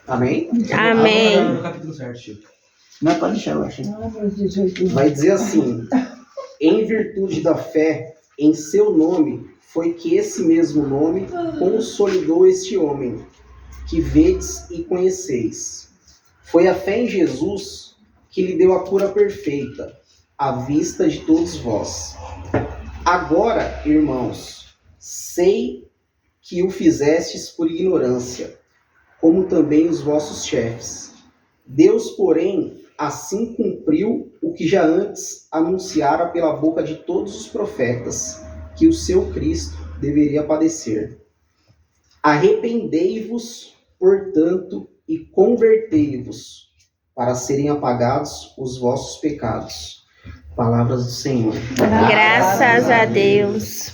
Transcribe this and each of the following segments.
Amém? Amém. No capítulo certo, Chico. Não, pode deixar, eu acho. Vai dizer assim: em virtude da fé, em seu nome, foi que esse mesmo nome consolidou este homem, que vedes e conheceis. Foi a fé em Jesus que lhe deu a cura perfeita, à vista de todos vós. Agora, irmãos, sei que o fizestes por ignorância, como também os vossos chefes. Deus, porém, assim cumpriu o que já antes anunciara pela boca de todos os profetas, que o seu Cristo deveria padecer. Arrependei-vos, portanto, e convertei-vos, para serem apagados os vossos pecados. Palavras do Senhor. Graças a Deus.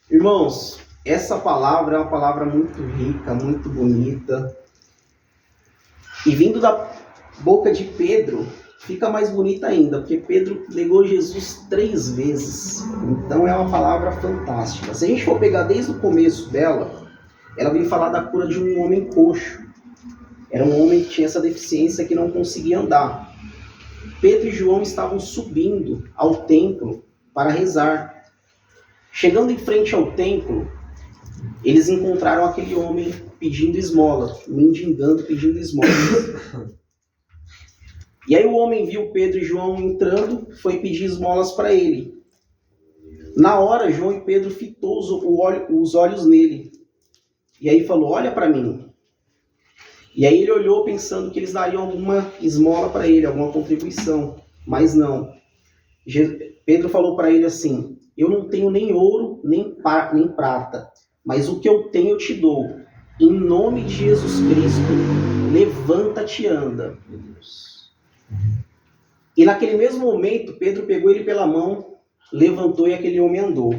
Irmãos, essa palavra é uma palavra muito rica, muito bonita. E vindo da boca de Pedro, fica mais bonita ainda, porque Pedro negou Jesus 3 vezes. Então é uma palavra fantástica. Se a gente for pegar desde o começo dela, ela vem falar da cura de um homem coxo. Era um homem que tinha essa deficiência, que não conseguia andar. Pedro e João estavam subindo ao templo para rezar. Chegando em frente ao templo, eles encontraram aquele homem pedindo esmola, mendigando, pedindo esmola. E aí o homem viu Pedro e João entrando, foi pedir esmolas para ele. Na hora, João e Pedro fitou os olhos nele. E aí falou: olha para mim. E aí ele olhou pensando que eles dariam alguma esmola para ele, alguma contribuição. Mas não. Pedro falou para ele assim: eu não tenho nem ouro, nem prata, mas o que eu tenho eu te dou. Em nome de Jesus Cristo, levanta-te e anda. E naquele mesmo momento, Pedro pegou ele pela mão, levantou e aquele homem andou.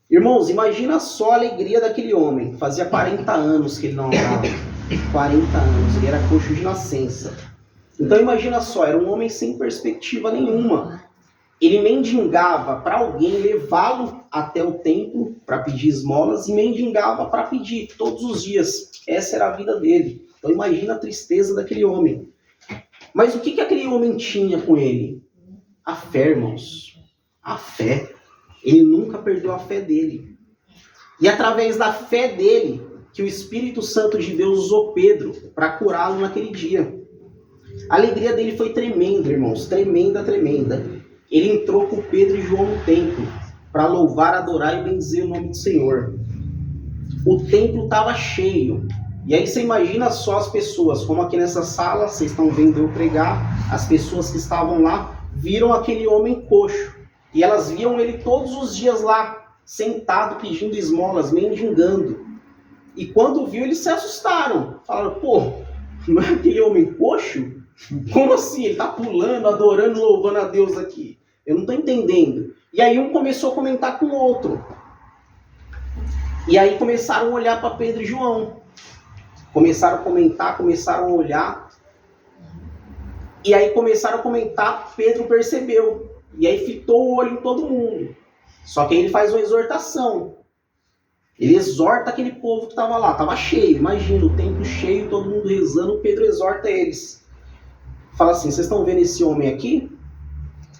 Irmãos, imagina só a alegria daquele homem. Fazia 40 anos que ele não andava. 40 anos, ele era coxo de nascença. Então imagina só, era um homem sem perspectiva nenhuma. Ele mendigava para alguém levá-lo até o templo para pedir esmolas e mendigava para pedir todos os dias. Essa era a vida dele. Então imagina a tristeza daquele homem. Mas o que aquele homem tinha com ele? A fé, irmãos. A fé. Ele nunca perdeu a fé dele. E através da fé dele, que o Espírito Santo de Deus usou Pedro para curá-lo naquele dia. A alegria dele foi tremenda, irmãos. Tremenda, tremenda. Ele entrou com Pedro e João no templo para louvar, adorar e bendizer o nome do Senhor. O templo estava cheio. E aí você imagina só as pessoas, como aqui nessa sala, vocês estão vendo eu pregar, as pessoas que estavam lá viram aquele homem coxo. E elas viam ele todos os dias lá, sentado, pedindo esmolas, mendigando. E quando viu, eles se assustaram. Falaram: pô, não é aquele homem coxo? Como assim? Ele está pulando, adorando, louvando a Deus aqui. Eu não estou entendendo. E aí um começou a comentar com o outro. E aí começaram a olhar para Pedro e João. Começaram a comentar, começaram a olhar. E aí começaram a comentar, Pedro percebeu. E aí fitou o olho em todo mundo. Só que aí ele faz uma exortação. Ele exorta aquele povo que estava lá. Estava cheio, imagina, o templo cheio, todo mundo rezando. Pedro exorta eles. Fala assim: vocês estão vendo esse homem aqui?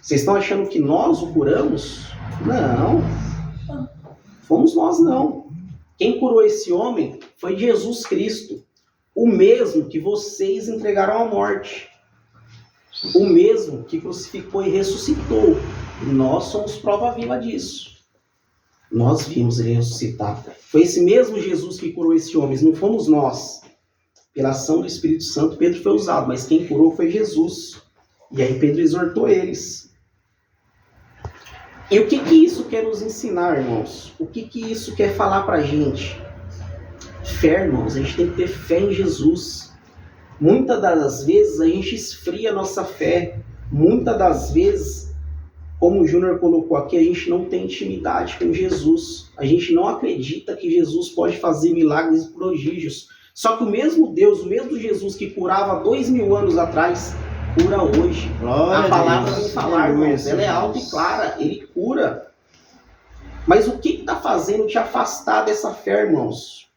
Vocês estão achando que nós o curamos? Não. Fomos nós não. Quem curou esse homem foi Jesus Cristo. O mesmo que vocês entregaram à morte. O mesmo que crucificou e ressuscitou. E nós somos prova viva disso. Nós vimos ele ressuscitar. Foi esse mesmo Jesus que curou esse homem, não fomos nós. Pela ação do Espírito Santo, Pedro foi usado, mas quem curou foi Jesus. E aí Pedro exortou eles. E o que isso quer nos ensinar, irmãos? O que isso quer falar pra gente? Fé, irmãos, a gente tem que ter fé em Jesus. Muitas das vezes a gente esfria a nossa fé. Muitas das vezes, como o Júnior colocou aqui, a gente não tem intimidade com Jesus. A gente não acredita que Jesus pode fazer milagres e prodígios. Só que o mesmo Deus, o mesmo Jesus que curava 2000 anos atrás, cura hoje. Glória A palavra Deus. vem falar, irmãos, ela é alta e clara, ele cura. Mas o que está fazendo te afastar dessa fé, irmãos?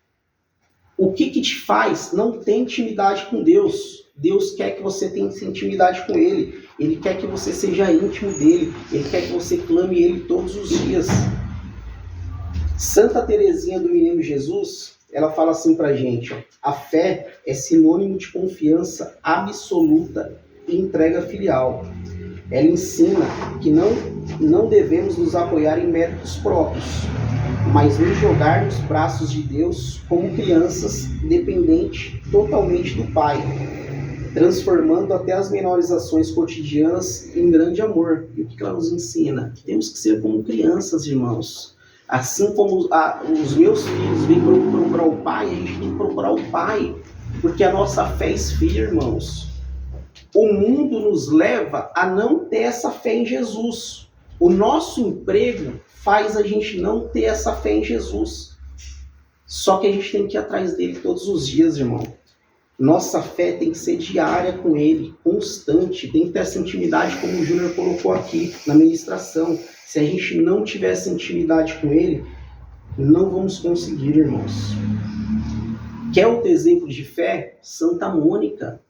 O que te faz não ter intimidade com Deus? Deus quer que você tenha intimidade com Ele. Ele quer que você seja íntimo dEle. Ele quer que você clame Ele todos os dias. Santa Teresinha do Menino Jesus, ela fala assim pra gente, ó, a fé é sinônimo de confiança absoluta e entrega filial. Ela ensina que não devemos nos apoiar em méritos próprios, mas nos jogar nos braços de Deus como crianças, dependente totalmente do Pai, transformando até as menores ações cotidianas em grande amor. E o que ela nos ensina? Temos que ser como crianças, irmãos. Assim como os meus filhos vêm procurar o Pai, a gente tem que procurar o Pai, porque a nossa fé esfria, irmãos. O mundo nos leva a não ter essa fé em Jesus. O nosso emprego faz a gente não ter essa fé em Jesus. Só que a gente tem que ir atrás dele todos os dias, irmão. Nossa fé tem que ser diária com ele, constante. Tem que ter essa intimidade, como o Júnior colocou aqui na ministração. Se a gente não tiver essa intimidade com ele, não vamos conseguir, irmãos. Quer outro exemplo de fé? Santa Mônica.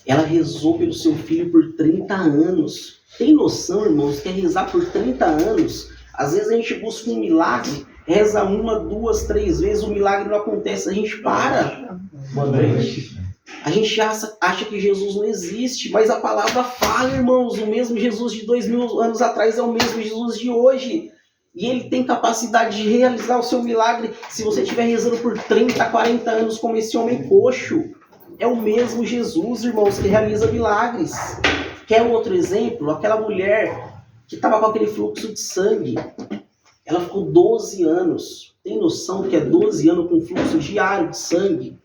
Ela rezou pelo seu filho por 30 anos. Tem noção, irmãos, que é rezar por 30 anos? Às vezes a gente busca um milagre, reza 1, 2, 3 vezes, o milagre não acontece, a gente para. Boa noite. A gente acha que Jesus não existe, mas a palavra fala, irmãos, o mesmo Jesus de 2000 anos atrás é o mesmo Jesus de hoje. E ele tem capacidade de realizar o seu milagre se você estiver rezando por 30, 40 anos como esse homem coxo. É o mesmo Jesus, irmãos, que realiza milagres. Quer outro exemplo? Aquela mulher que estava com aquele fluxo de sangue. Ela ficou 12 anos. Tem noção do que é 12 anos com fluxo diário de sangue?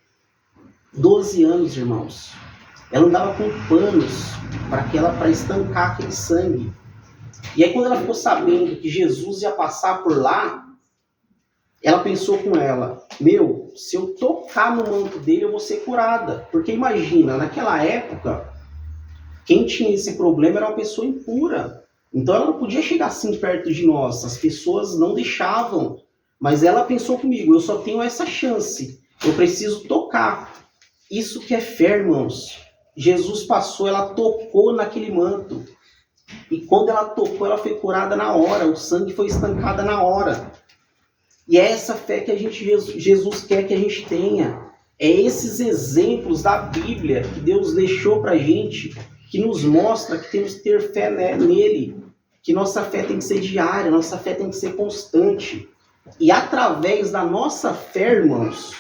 12 anos, irmãos. Ela andava com panos para estancar aquele sangue. E aí quando ela ficou sabendo que Jesus ia passar por lá, ela pensou com ela, se eu tocar no manto dele eu vou ser curada. Porque imagina, naquela época, quem tinha esse problema era uma pessoa impura. Então ela não podia chegar assim perto de nós, as pessoas não deixavam. Mas ela pensou comigo, eu só tenho essa chance, eu preciso tocar. Isso que é fé, irmãos. Jesus passou, ela tocou naquele manto. E quando ela tocou, ela foi curada na hora, o sangue foi estancado na hora. E é essa fé que Jesus quer que a gente tenha. É esses exemplos da Bíblia que Deus deixou pra gente, que nos mostra que temos que ter fé nele. Que nossa fé tem que ser diária, nossa fé tem que ser constante. E através da nossa fé, irmãos,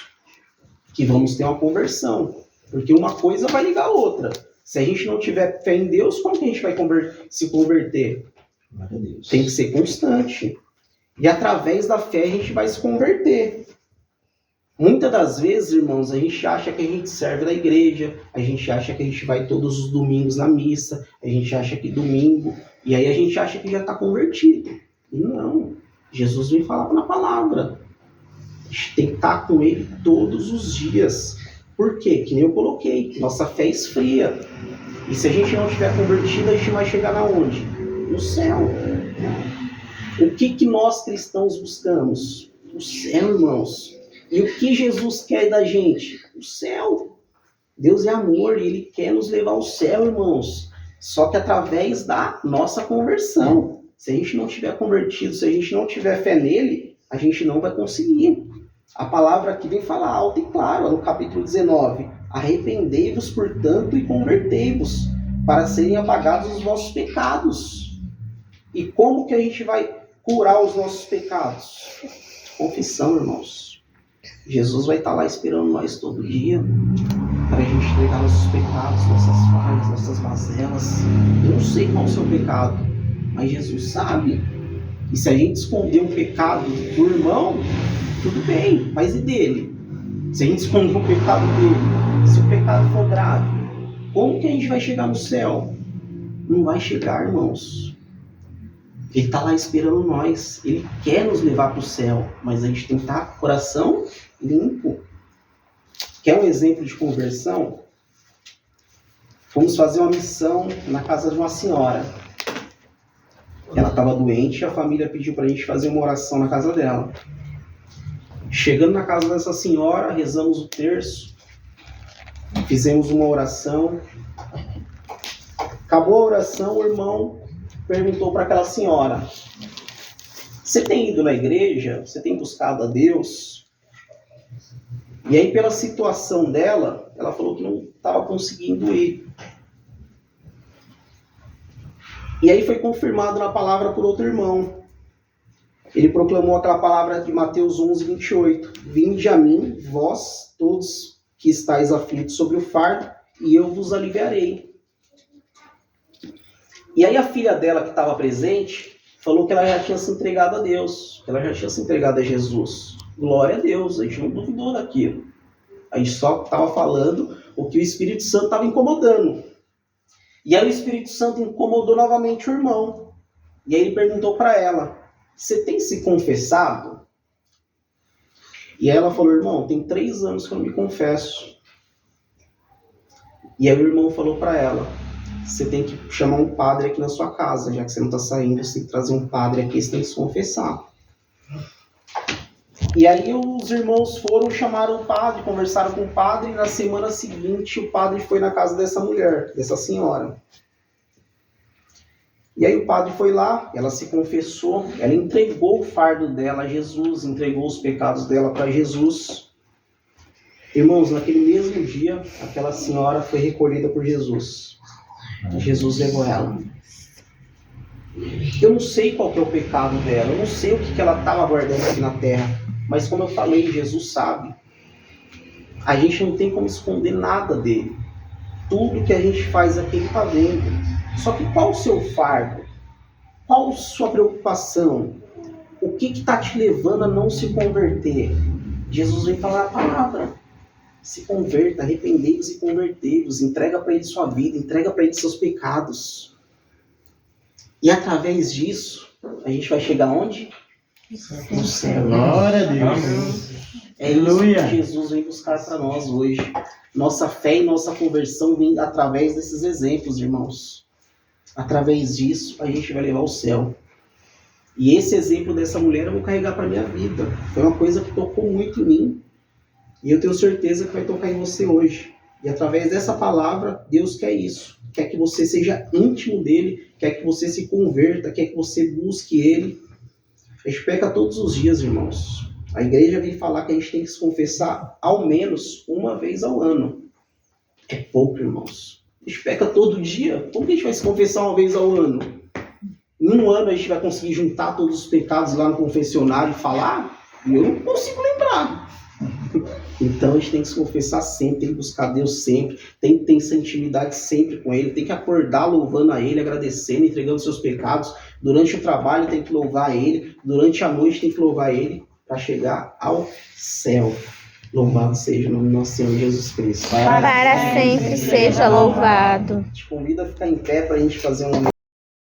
que vamos ter uma conversão. Porque uma coisa vai ligar a outra. Se a gente não tiver fé em Deus, como que a gente vai se converter? Tem que ser constante. E através da fé a gente vai se converter. Muitas das vezes, irmãos, a gente acha que a gente serve na igreja, a gente acha que a gente vai todos os domingos na missa, a gente acha que domingo, e aí a gente acha que já está convertido. E não. Jesus vem falar na palavra. A gente tem que estar com ele todos os dias. Por quê? Que nem eu coloquei, nossa fé esfria. E se a gente não estiver convertido, a gente vai chegar na onde? No céu. O que nós cristãos buscamos? O céu, irmãos. E o que Jesus quer da gente? O céu. Deus é amor e ele quer nos levar ao céu, irmãos. Só que através da nossa conversão. Se a gente não tiver convertido, se a gente não tiver fé nele, a gente não vai conseguir. A palavra aqui vem falar alto e claro, no capítulo 19. Arrependei-vos, portanto, e convertei-vos, para serem apagados os vossos pecados. E como que a gente vai curar os nossos pecados? Confissão, irmãos. Jesus vai estar lá esperando nós todo dia, para a gente entregar nossos pecados, nossas falhas, nossas mazelas. Eu não sei qual é o seu pecado, mas Jesus sabe. E se a gente esconder um pecado do irmão, tudo bem, mas e dele? Se a gente esconder o pecado dele, se o pecado for grave, como que a gente vai chegar no céu? Não vai chegar, irmãos. Ele está lá esperando nós. Ele quer nos levar para o céu, mas a gente tem que estar com o coração limpo. Quer um exemplo de conversão? Fomos fazer uma missão na casa de uma senhora. Ela estava doente e a família pediu para a gente fazer uma oração na casa dela. Chegando na casa dessa senhora, rezamos o terço, fizemos uma oração. Acabou a oração, o irmão perguntou para aquela senhora: você tem ido na igreja? Você tem buscado a Deus? E aí, pela situação dela, ela falou que não estava conseguindo ir. E aí foi confirmado na palavra por outro irmão. Ele proclamou aquela palavra de Mateus 11, 28. Vinde a mim, vós, todos que estáis aflitos sobre o fardo, e eu vos aliviarei. E aí a filha dela, que estava presente, falou que ela já tinha se entregado a Deus, que ela já tinha se entregado a Jesus. Glória a Deus, a gente não duvidou daquilo. A gente só estava falando o que o Espírito Santo estava incomodando. E aí o Espírito Santo incomodou novamente o irmão. E aí ele perguntou para ela: você tem se confessado? E aí ela falou: irmão, tem 3 anos que eu não me confesso. E aí o irmão falou para ela: você tem que chamar um padre aqui na sua casa, já que você não está saindo, você tem que trazer um padre aqui, você tem que se confessar. E aí os irmãos foram, chamaram o padre, conversaram com o padre, e na semana seguinte o padre foi na casa dessa mulher, dessa senhora. E aí o padre foi lá, ela se confessou, ela entregou o fardo dela a Jesus, entregou os pecados dela para Jesus. Irmãos, naquele mesmo dia, aquela senhora foi recolhida por Jesus. Jesus levou ela. Eu não sei qual que é o pecado dela, eu não sei o que ela estava guardando aqui na terra, mas como eu falei, Jesus sabe. A gente não tem como esconder nada dele. Tudo que a gente faz aqui, ele está vendo. Só que qual o seu fardo? Qual a sua preocupação? O que está te levando a não se converter? Jesus vem falar a palavra. Se converta, arrependei-vos e convertei-vos. Entrega para ele sua vida, entrega para ele seus pecados. E através disso, a gente vai chegar onde? No céu. Glória a Deus. É isso que Jesus vem buscar para nós hoje. Nossa fé e nossa conversão vem através desses exemplos, irmãos. Através disso, a gente vai levar ao céu. E esse exemplo dessa mulher eu vou carregar para a minha vida. Foi uma coisa que tocou muito em mim. E eu tenho certeza que vai tocar em você hoje. E através dessa palavra, Deus quer isso. Quer que você seja íntimo dele, quer que você se converta, quer que você busque ele. A gente peca todos os dias, irmãos. A igreja vem falar que a gente tem que se confessar ao menos uma vez ao ano. É pouco, irmãos. A gente peca todo dia. Como que a gente vai se confessar uma vez ao ano? Em um ano a gente vai conseguir juntar todos os pecados lá no confessionário e falar? Eu não consigo lembrar. Então a gente tem que se confessar sempre, tem que buscar Deus sempre, tem que ter essa intimidade sempre com Ele, tem que acordar louvando a Ele, agradecendo, entregando seus pecados. Durante o trabalho tem que louvar a Ele, durante a noite tem que louvar a Ele para chegar ao céu. Louvado seja o nome do nosso Senhor Jesus Cristo. Para sempre seja louvado. Te convido a ficar em pé para a gente fazer um